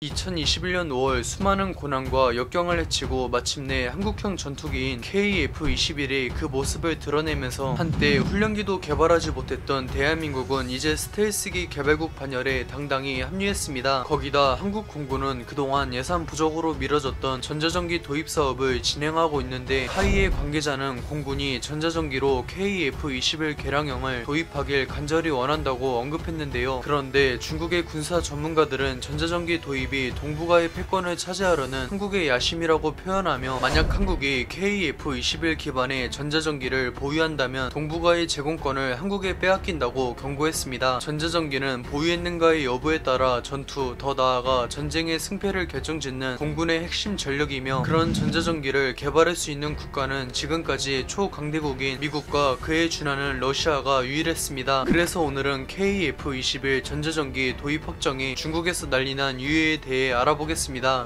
2021년 5월 수많은 고난과 역경을 헤치고 마침내 한국형 전투기인 KF-21이 그 모습을 드러내면서 한때 훈련기도 개발하지 못했던 대한민국은 이제 스텔스기 개발국 반열에 당당히 합류했습니다. 거기다 한국 공군은 그동안 예산 부족으로 미뤄졌던 전자전기 도입 사업을 진행하고 있는데 하이의 관계자는 공군이 전자전기로 KF-21 개량형을 도입하길 간절히 원한다고 언급했는데요. 그런데 중국의 군사 전문가들은 전자전기 도입이 동북아의 패권을 차지하려는 한국의 야심이라고 표현하며 만약 한국이 KF-21 기반의 전자전기를 보유한다면 동북아의 제공권을 한국에 빼앗긴다고 경고했습니다. 전자전기는 보유했는가의 여부에 따라 전투, 더 나아가 전쟁의 승패를 결정짓는 공군의 핵심 전력이며 그런 전자전기를 개발할 수 있는 국가는 지금까지 초강대국인 미국과 그에 준하는 러시아가 유일했습니다. 그래서 오늘은 KF-21 전자전기 도입 확정이 중국에서 난리난 이유에 대해 알아보겠습니다.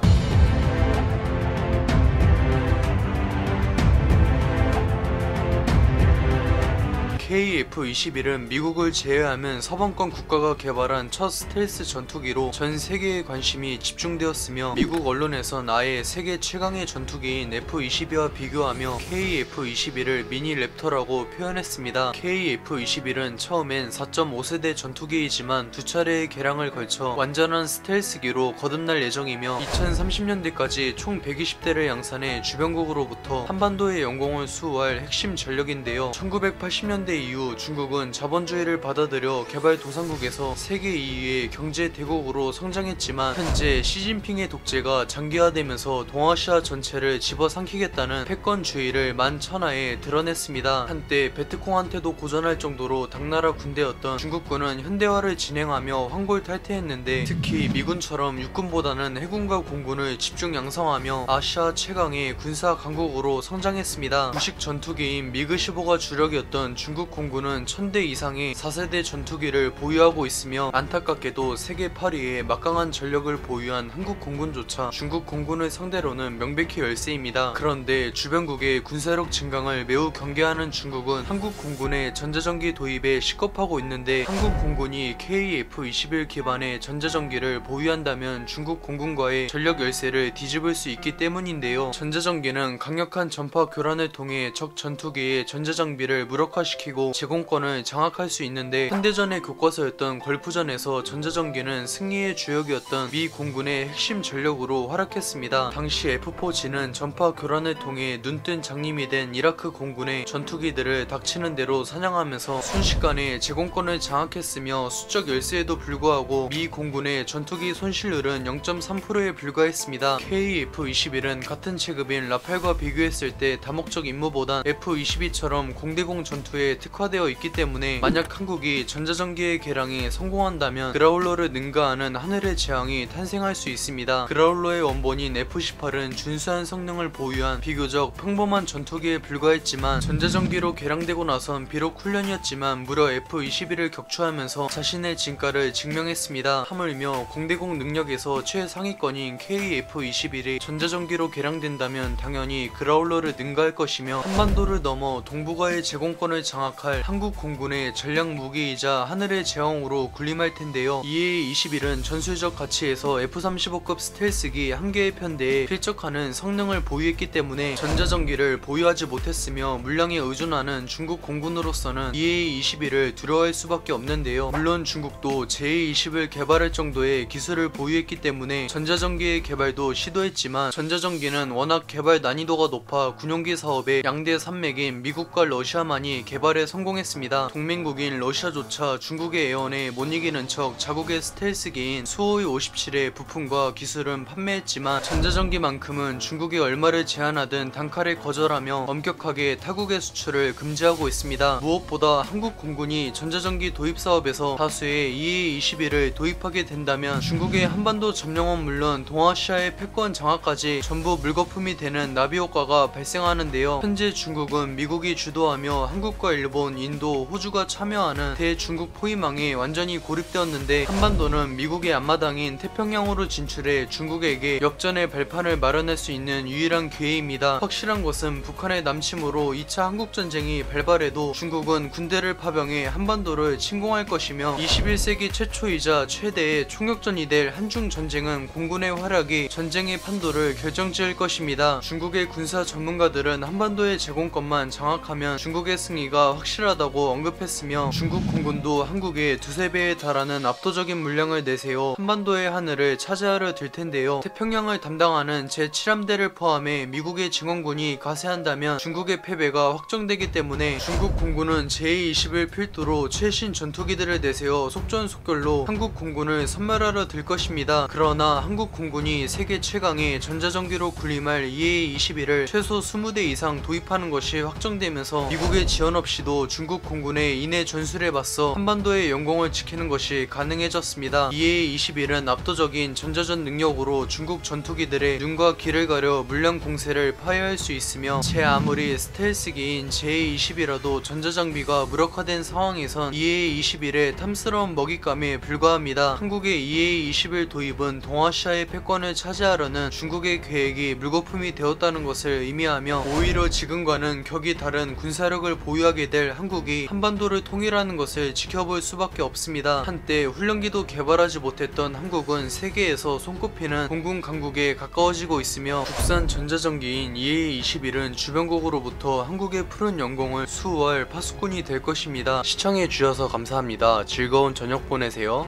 KF-21은 미국을 제외하면 서방권 국가가 개발한 첫 스텔스 전투기로 전 세계의 관심이 집중되었으며 미국 언론에선 아예 세계 최강의 전투기인 F-22와 비교하며 KF-21을 미니 랩터라고 표현했습니다. KF-21은 처음엔 4.5세대 전투기이지만 두 차례의 개량을 걸쳐 완전한 스텔스기로 거듭날 예정이며 2030년대까지 총 120대를 양산해 주변국으로부터 한반도의 영공을 수호할 핵심 전력인데요. 1980년대 이후 중국은 자본주의를 받아들여 개발도상국에서 세계 2위의 경제 대국으로 성장했지만 현재 시진핑의 독재가 장기화되면서 동아시아 전체를 집어삼키겠다는 패권주의를 만천하에 드러냈습니다. 한때 베트콩한테도 고전할 정도로 당나라 군대였던 중국군은 현대화를 진행하며 황골탈퇴했는데 특히 미군처럼 육군보다는 해군과 공군을 집중 양성하며 아시아 최강의 군사 강국으로 성장했습니다. 구식 전투기인 미그15가 주력이었던 중국 공군은 1000대 이상의 4세대 전투기를 보유하고 있으며 안타깝게도 세계 8위의 막강한 전력을 보유한 한국 공군조차 중국 공군을 상대로는 명백히 열세입니다. 그런데 주변국의 군사력 증강을 매우 경계하는 중국은 한국 공군의 전자전기 도입에 식겁하고 있는데 한국 공군이 KF-21 기반의 전자전기를 보유한다면 중국 공군과의 전력 열세를 뒤집을 수 있기 때문인데요. 전자전기는 강력한 전파 교란을 통해 적 전투기의 전자장비를 무력화시키고 제공권을 장악할 수 있는데 현대전의 교과서였던 걸프전에서 전자전기는 승리의 주역이었던 미 공군의 핵심 전력으로 활약했습니다. 당시 F-4G는 전파 교란을 통해 눈뜬 장님이 된 이라크 공군의 전투기들을 닥치는 대로 사냥하면서 순식간에 제공권을 장악했으며 수적 열세에도 불구하고 미 공군의 전투기 손실률은 0.3%에 불과했습니다. KF-21은 같은 체급인 라팔과 비교했을 때 다목적 임무보단 F-22처럼 공대공 전투에 특화되어 있기 때문에 만약 한국이 전자전기의 개량에 성공한다면 그라울러를 능가하는 하늘의 재앙이 탄생할 수 있습니다. 그라울러의 원본인 F-18은 준수한 성능을 보유한 비교적 평범한 전투기에 불과했지만 전자전기로 개량되고 나선 비록 훈련이었지만 무려 F-21을 격추하면서 자신의 진가를 증명했습니다. 하물며 공대공 능력에서 최상위권인 KF-21이 전자전기로 개량된다면 당연히 그라울러를 능가할 것이며 한반도를 넘어 동북아의 제공권을 장악할 한국 공군의 전략 무기이자 하늘의 제왕으로 군림할 텐데요. 이에 21은 전술적 가치에서 F-35급 스텔스기 한 개의 편대에 필적하는 성능을 보유했기 때문에 전자전기를 보유하지 못했으며 물량에 의존하는 중국 공군으로서는 EA-21을 두려워할 수밖에 없는데요. 물론 중국도 JA-20을 개발할 정도의 기술을 보유했기 때문에 전자전기의 개발도 시도했지만 전자전기는 워낙 개발 난이도가 높아 군용기 사업의 양대 산맥인 미국과 러시아만이 개발에 성공했습니다. 동맹국인 러시아조차 중국의 애원에 못 이기는 척 자국의 스텔스기인 수호이 57의 부품과 기술은 판매했지만 전자전기만큼은 중국이 얼마를 제한하든 단칼에 거절하며 엄격하게 타국의 수출을 금지하고 있습니다. 무엇보다 한국 공군이 전자전기 도입 사업에서 다수의 EA-21을 도입하게 된다면 중국의 한반도 점령은 물론 동아시아의 패권 장악까지 전부 물거품이 되는 나비 효과가 발생하는데요. 현재 중국은 미국이 주도하며 한국과 일본 일본, 인도, 호주가 참여하는 대중국 포위망에 완전히 고립되었는데 한반도는 미국의 앞마당인 태평양으로 진출해 중국에게 역전의 발판을 마련할 수 있는 유일한 기회입니다. 확실한 것은 북한의 남침으로 2차 한국전쟁이 발발해도 중국은 군대를 파병해 한반도를 침공할 것이며 21세기 최초이자 최대의 총력전이 될 한중전쟁은 공군의 활약이 전쟁의 판도를 결정지을 것입니다. 중국의 군사 전문가들은 한반도의 제공권만 장악하면 중국의 승리가 확실하다고 언급했으며 중국 공군도 한국의 두세 배에 달하는 압도적인 물량을 내세워 한반도의 하늘을 차지하려 들 텐데요. 태평양을 담당하는 제7함대를 포함해 미국의 증원군이 가세한다면 중국의 패배가 확정되기 때문에 중국 공군은 제21 필두로 최신 전투기들을 내세워 속전속결로 한국 공군을 섬멸하려 들 것입니다. 그러나 한국 공군이 세계 최강의 전자전기로 군림할 EA-21을 최소 20대 이상 도입하는 것이 확정되면서 미국의 지원 없이도 중국 공군의 인해 전술에 맞서 한반도의 영공을 지키는 것이 가능해졌습니다. EA-21은 압도적인 전자전 능력으로 중국 전투기들의 눈과 귀를 가려 물량 공세를 파괴할 수 있으며 제 아무리 스텔스기인 제-21이라도 전자장비가 무력화된 상황에선 EA-21의 탐스러운 먹잇감에 불과합니다. 한국의 EA-21 도입은 동아시아의 패권을 차지하려는 중국의 계획이 물거품이 되었다는 것을 의미하며 오히려 지금과는 격이 다른 군사력을 보유하게 될 한국이 한반도를 통일하는 것을 지켜볼 수밖에 없습니다. 한때 훈련기도 개발하지 못했던 한국은 세계에서 손꼽히는 공군 강국에 가까워지고 있으며 국산 전자전기인 EA-21은 주변국으로부터 한국의 푸른 영공을 수월 파수꾼이 될 것입니다. 시청해주셔서 감사합니다. 즐거운 저녁 보내세요.